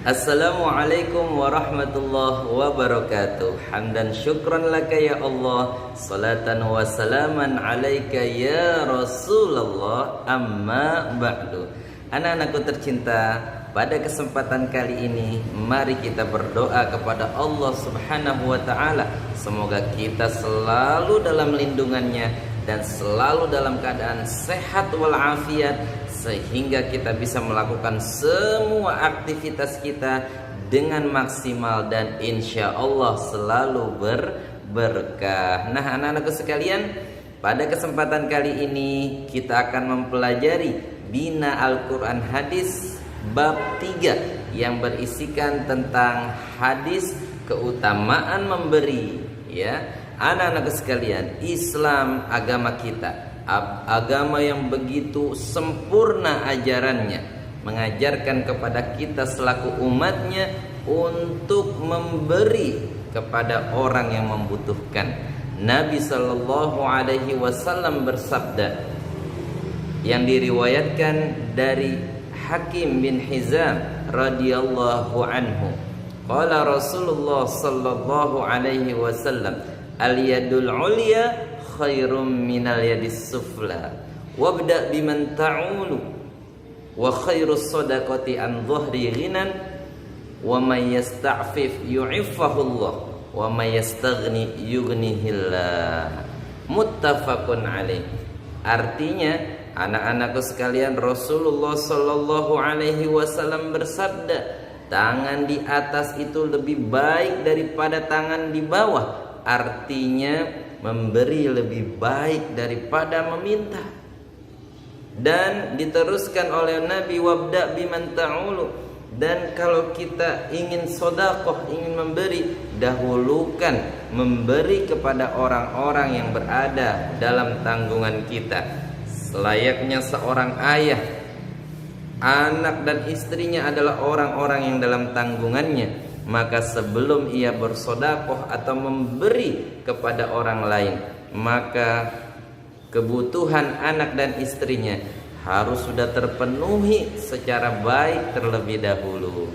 Assalamualaikum warahmatullahi wabarakatuh. Hamdan syukran laka ya Allah, salatan wa salaman alaika ya Rasulullah, amma ba'du. Anak-anakku tercinta, pada kesempatan kali ini mari kita berdoa kepada Allah Subhanahu wa taala. Semoga kita selalu dalam lindungannya dan selalu dalam keadaan sehat walafiat, sehingga kita bisa melakukan semua aktivitas kita dengan maksimal dan insya Allah selalu berberkah. Nah, anak-anakku sekalian, pada kesempatan kali ini kita akan mempelajari Bina Al-Quran Hadis bab 3 yang berisikan tentang hadis keutamaan memberi. Ya, anak-anakku sekalian, Islam agama kita, agama yang begitu sempurna ajarannya, mengajarkan kepada kita selaku umatnya untuk memberi kepada orang yang membutuhkan. Nabi Shallallahu Alaihi Wasallam bersabda, yang diriwayatkan dari Hakim bin Hizam radhiyallahu anhu, qala Rasulullah Shallallahu Alaihi Wasallam, al-yadul ulya khairum minal yadis sufla wabda biman ta'ulu wa khairus sadaqati an dhahri ghinan wa may yasta'fif yu'iffahullah wa may yastaghni yughnihillah. Muttafaqun alaih. Artinya, anak-anakku sekalian, Rasulullah sallallahu alaihi wasallam bersabda, tangan di atas itu lebih baik daripada tangan di bawah. Artinya, memberi lebih baik daripada meminta. Dan diteruskan oleh Nabi, wabda biman ta'ulu, dan kalau kita ingin sedekah, ingin memberi, dahulukan memberi kepada orang-orang yang berada dalam tanggungan kita. Selayaknya seorang ayah, anak dan istrinya adalah orang-orang yang dalam tanggungannya, maka sebelum ia bersedekah atau memberi kepada orang lain, maka kebutuhan anak dan istrinya harus sudah terpenuhi secara baik terlebih dahulu.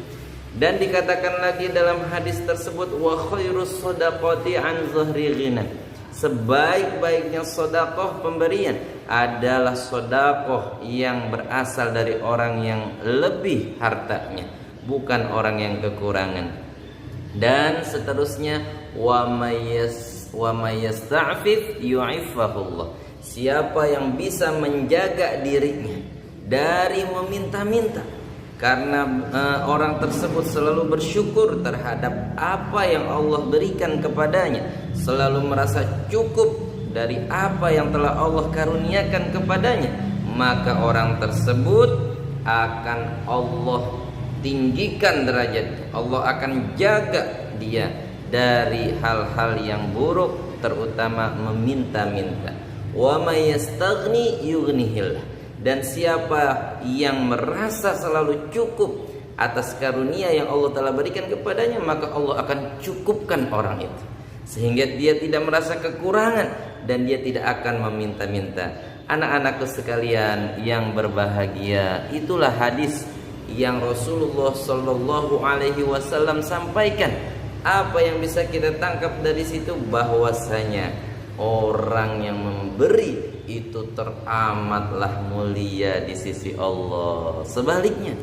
Dan dikatakan lagi dalam hadis tersebut, wa khairus shadaqati an zahri ghina, sebaik-baiknya sedekah pemberian adalah sedekah yang berasal dari orang yang lebih hartanya, bukan orang yang kekurangan. Dan seterusnya, wa mayyasta'fif yu'iffahullah, siapa yang bisa menjaga dirinya dari meminta-minta, karena orang tersebut selalu bersyukur terhadap apa yang Allah berikan kepadanya, selalu merasa cukup dari apa yang telah Allah karuniakan kepadanya, maka orang tersebut akan Allah tinggikan derajat. Allah akan jaga dia dari hal-hal yang buruk, terutama meminta-minta. Wa may yastaghni yughnihillah, dan siapa yang merasa selalu cukup atas karunia yang Allah telah berikan kepadanya, maka Allah akan cukupkan orang itu, sehingga dia tidak merasa kekurangan dan dia tidak akan meminta-minta. Anak-anakku sekalian yang berbahagia, itulah hadis yang Rasulullah Shallallahu Alaihi Wasallam sampaikan. Apa yang bisa kita tangkap dari situ? Bahwasanya orang yang memberi itu teramatlah mulia di sisi Allah. Sebaliknya,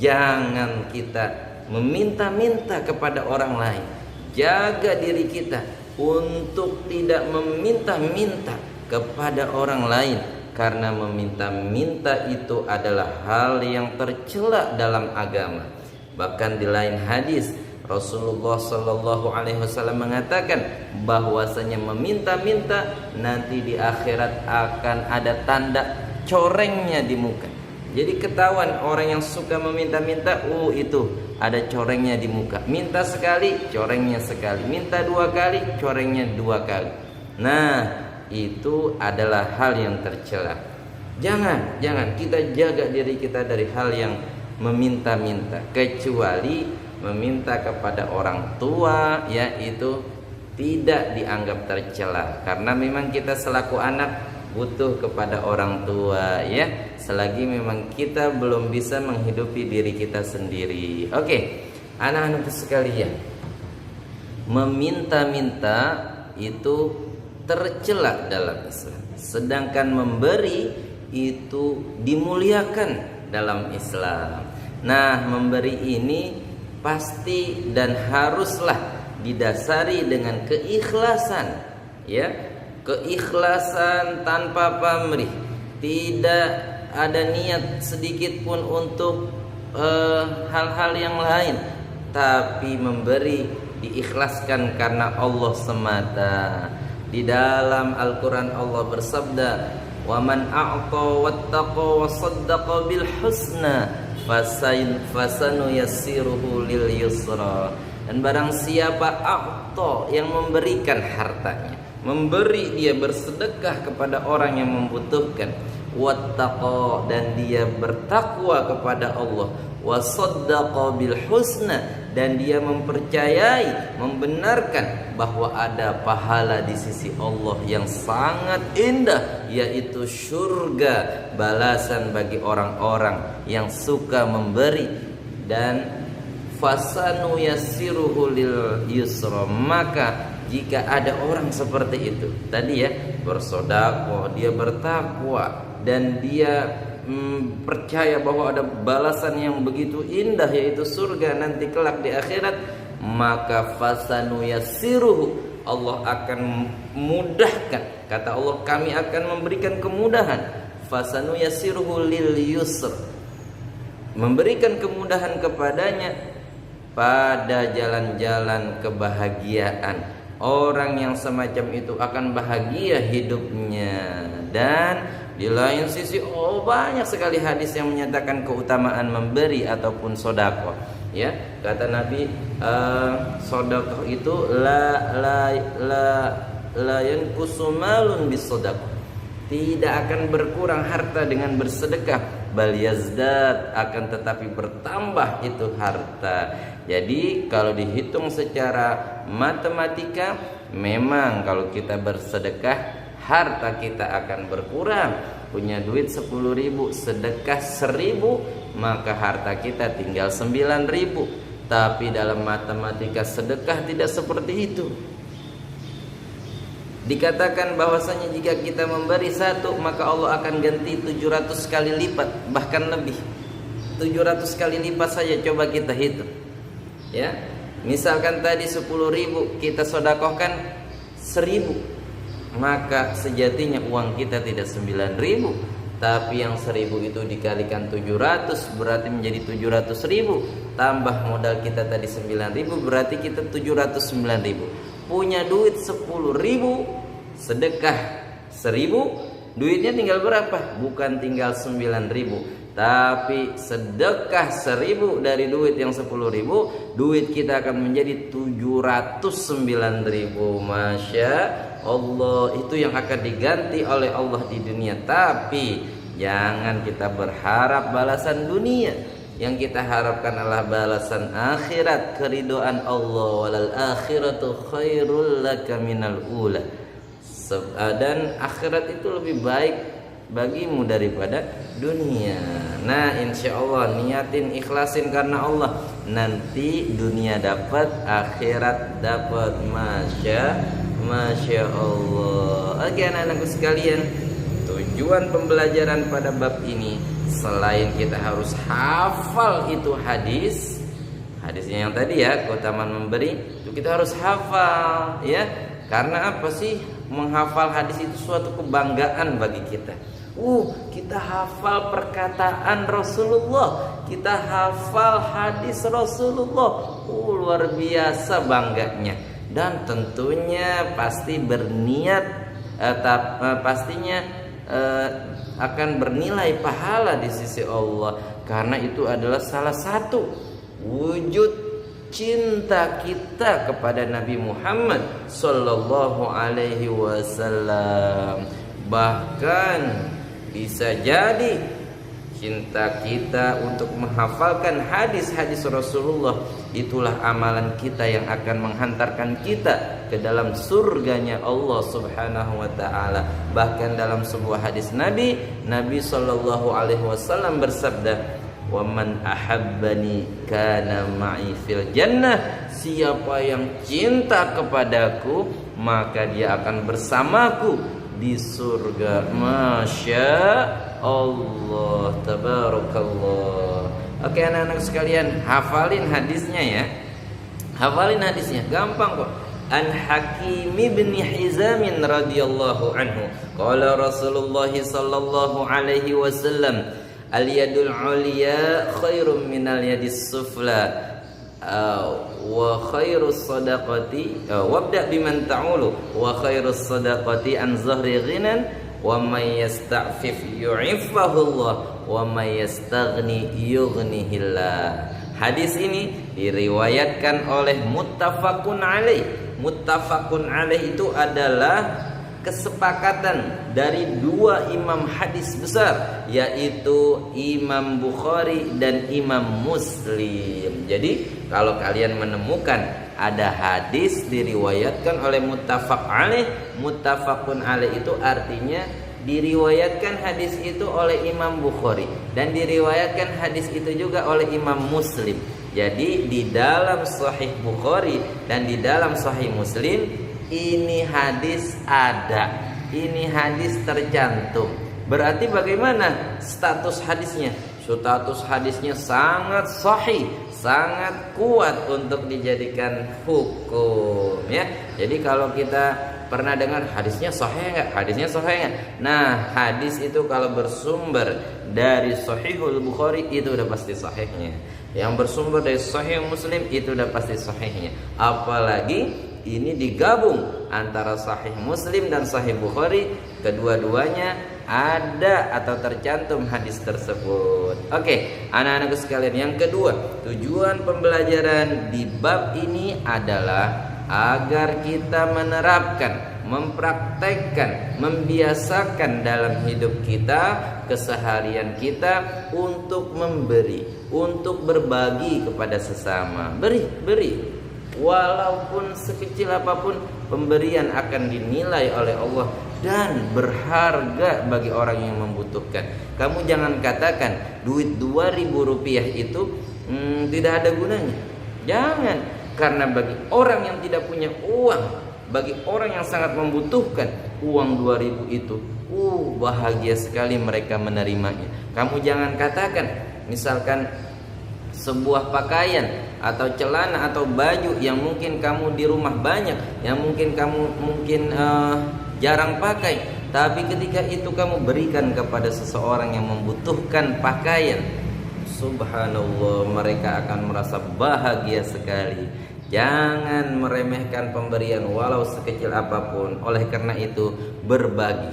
jangan kita meminta-minta kepada orang lain. Jaga diri kita untuk tidak meminta-minta kepada orang lain, karena meminta-minta itu adalah hal yang tercela dalam agama. Bahkan di lain hadis, Rasulullah Shallallahu Alaihi Wasallam mengatakan bahwasanya meminta-minta nanti di akhirat akan ada tanda corengnya di muka. Jadi ketahuan orang yang suka meminta-minta, itu ada corengnya di muka. Minta sekali, corengnya sekali. Minta 2 kali, corengnya 2 kali. Nah, itu adalah hal yang tercela. Jangan kita jaga diri kita dari hal yang meminta-minta, kecuali meminta kepada orang tua, yaitu tidak dianggap tercela, karena memang kita selaku anak butuh kepada orang tua ya, selagi memang kita belum bisa menghidupi diri kita sendiri. Oke, anak-anak sekalian, meminta-minta itu tercela dalam Islam, sedangkan memberi itu dimuliakan dalam Islam. Nah, memberi ini pasti dan haruslah didasari dengan keikhlasan, ya, keikhlasan tanpa pamrih, tidak ada niat sedikit pun untuk hal-hal yang lain, tapi memberi diikhlaskan karena Allah semata. Di dalam Al-Quran Allah bersabda, wa man a'ta wattaqa wa saddaqa bil husna fasanu yassiruhu lil yusra. Dan barang siapa a'ta, yang memberikan hartanya, memberi, dia bersedekah kepada orang yang membutuhkan, wattaqa, dan dia bertakwa kepada Allah, wasaddaqa bil husna, dan dia mempercayai, membenarkan bahwa ada pahala di sisi Allah yang sangat indah, yaitu surga, balasan bagi orang-orang yang suka memberi. Dan fasanu yassiruhu lil yusra, maka jika ada orang seperti itu tadi ya, bersedekah, dia bertakwa, dan dia percaya bahwa ada balasan yang begitu indah, yaitu surga nanti kelak di akhirat, maka fasanu yassiruhu, Allah akan mudahkan. Kata Allah, kami akan memberikan kemudahan. Fasanu yassiruhu lil yusr, memberikan kemudahan kepadanya pada jalan-jalan kebahagiaan. Orang yang semacam itu akan bahagia hidupnya. Dan di lain sisi, banyak sekali hadis yang menyatakan keutamaan memberi ataupun sedekah. Ya, kata Nabi, sedekah itu la yanqusu malun bisedekah. Tidak akan berkurang harta dengan bersedekah, bal yazdad, akan tetapi bertambah itu harta. Jadi kalau dihitung secara matematika, memang kalau kita bersedekah harta kita akan berkurang. Punya duit 10.000, sedekah 1.000, maka harta kita tinggal 9.000. Tapi dalam matematika sedekah tidak seperti itu. Dikatakan bahwasanya jika kita memberi 1, maka Allah akan ganti 700 kali lipat, bahkan lebih. 700 kali lipat saja coba kita hitung. Ya, misalkan tadi 10.000 kita sedekahkan 1.000, maka sejatinya uang kita tidak 9.000, tapi yang 1.000 itu dikalikan 700 berarti menjadi 700.000, tambah modal kita tadi 9.000 berarti kita 709.000. Punya duit 10.000, sedekah 1.000, duitnya tinggal berapa? Bukan tinggal 9.000, tapi sedekah 1.000 dari duit yang 10.000, duit kita akan menjadi 709.000. Masya Allah, itu yang akan diganti oleh Allah di dunia. Tapi jangan kita berharap balasan dunia. Yang kita harapkan adalah balasan akhirat, keridhaan Allah. Walal akhiratu khairul laka minal ula. Dan akhirat itu lebih baik bagimu daripada dunia. Nah, insya Allah niatin, ikhlasin karena Allah, nanti dunia dapat, akhirat dapat. Masya Allah. Oke anak-anakku sekalian, tujuan pembelajaran pada bab ini, selain kita harus hafal itu hadisnya yang tadi ya, keutamaan memberi, itu kita harus hafal ya. Karena apa sih? Menghafal hadis itu suatu kebanggaan bagi kita. Kita hafal perkataan Rasulullah, kita hafal hadis Rasulullah. Luar biasa bangganya. Dan tentunya pasti berniat, pastinya akan bernilai pahala di sisi Allah. Karena itu adalah salah satu wujud cinta kita kepada Nabi Muhammad sallallahu alaihi wasallam. Bahkan bisa jadi cinta kita untuk menghafalkan hadis-hadis Rasulullah, itulah amalan kita yang akan menghantarkan kita ke dalam surganya Allah Subhanahu wa taala. Bahkan dalam sebuah hadis Nabi sallallahu alaihi wasallam bersabda, "Wa man ahabbani kana ma'i fil jannah." Siapa yang cinta kepadaku, maka dia akan bersamaku di surga. Masya Allah, tabarakallah. Oke anak-anak sekalian, hafalin hadisnya ya. Hafalin hadisnya, gampang kok. An Hakim bin Hizam radhiyallahu anhu, qala Rasulullah sallallahu alaihi wasallam, al yadul ulya khairum minal yadis sufla wa khairus sadaqati wabda biman ta'ulu wa khairus sadaqati an zahri ghinan wa may yasta'fif yu'iffahullah wa may yastaghni yughnihillah. Hadis ini diriwayatkan oleh muttafaqun alaih. Muttafaqun alaih itu adalah kesepakatan dari dua imam hadis besar, yaitu Imam Bukhari dan Imam Muslim. Jadi kalau kalian menemukan ada hadis diriwayatkan oleh muttafaq alaih, muttafaqun alaih itu artinya diriwayatkan hadis itu oleh Imam Bukhari dan diriwayatkan hadis itu juga oleh Imam Muslim. Jadi di dalam Sahih Bukhari dan di dalam Sahih Muslim ini hadis ada, ini hadis tercantum. Berarti bagaimana status hadisnya? Status hadisnya sangat sahih, sangat kuat untuk dijadikan hukum ya. Jadi kalau kita pernah dengar hadisnya sahih enggak? Hadisnya sahih enggak? Nah, hadis itu kalau bersumber dari Sahihul Bukhari itu udah pasti sahihnya. Yang bersumber dari Sahih Muslim itu udah pasti sahihnya. Apalagi ini digabung antara Sahih Muslim dan Sahih Bukhari, kedua-duanya ada atau tercantum hadis tersebut. Oke, anak-anakku sekalian, yang kedua, tujuan pembelajaran di bab ini adalah agar kita menerapkan, mempraktekkan, membiasakan dalam hidup kita, keseharian kita untuk memberi, untuk berbagi kepada sesama. Beri. Walaupun sekecil apapun, pemberian akan dinilai oleh Allah dan berharga bagi orang yang membutuhkan. Kamu jangan katakan duit 2.000 rupiah itu tidak ada gunanya. Jangan, karena bagi orang yang tidak punya uang, bagi orang yang sangat membutuhkan, uang 2.000 itu bahagia sekali mereka menerimanya. Kamu jangan katakan misalkan sebuah pakaian atau celana atau baju yang mungkin kamu di rumah banyak, yang mungkin kamu jarang pakai, tapi ketika itu kamu berikan kepada seseorang yang membutuhkan pakaian, subhanallah, mereka akan merasa bahagia sekali. Jangan meremehkan pemberian walau sekecil apapun. Oleh karena itu, berbagi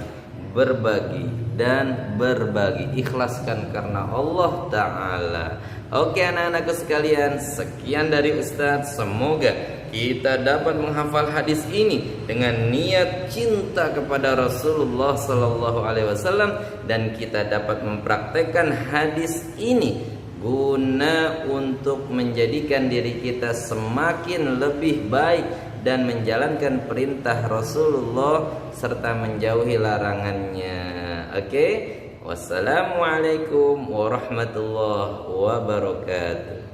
dan berbagi, ikhlaskan karena Allah Ta'ala. Oke anak-anakku sekalian, sekian dari Ustadz. Semoga kita dapat menghafal hadis ini dengan niat cinta kepada Rasulullah Sallallahu Alaihi Wasallam, dan kita dapat mempraktekkan hadis ini guna untuk menjadikan diri kita semakin lebih baik dan menjalankan perintah Rasulullah serta menjauhi larangannya. Oke, wassalamualaikum warahmatullahi wabarakatuh.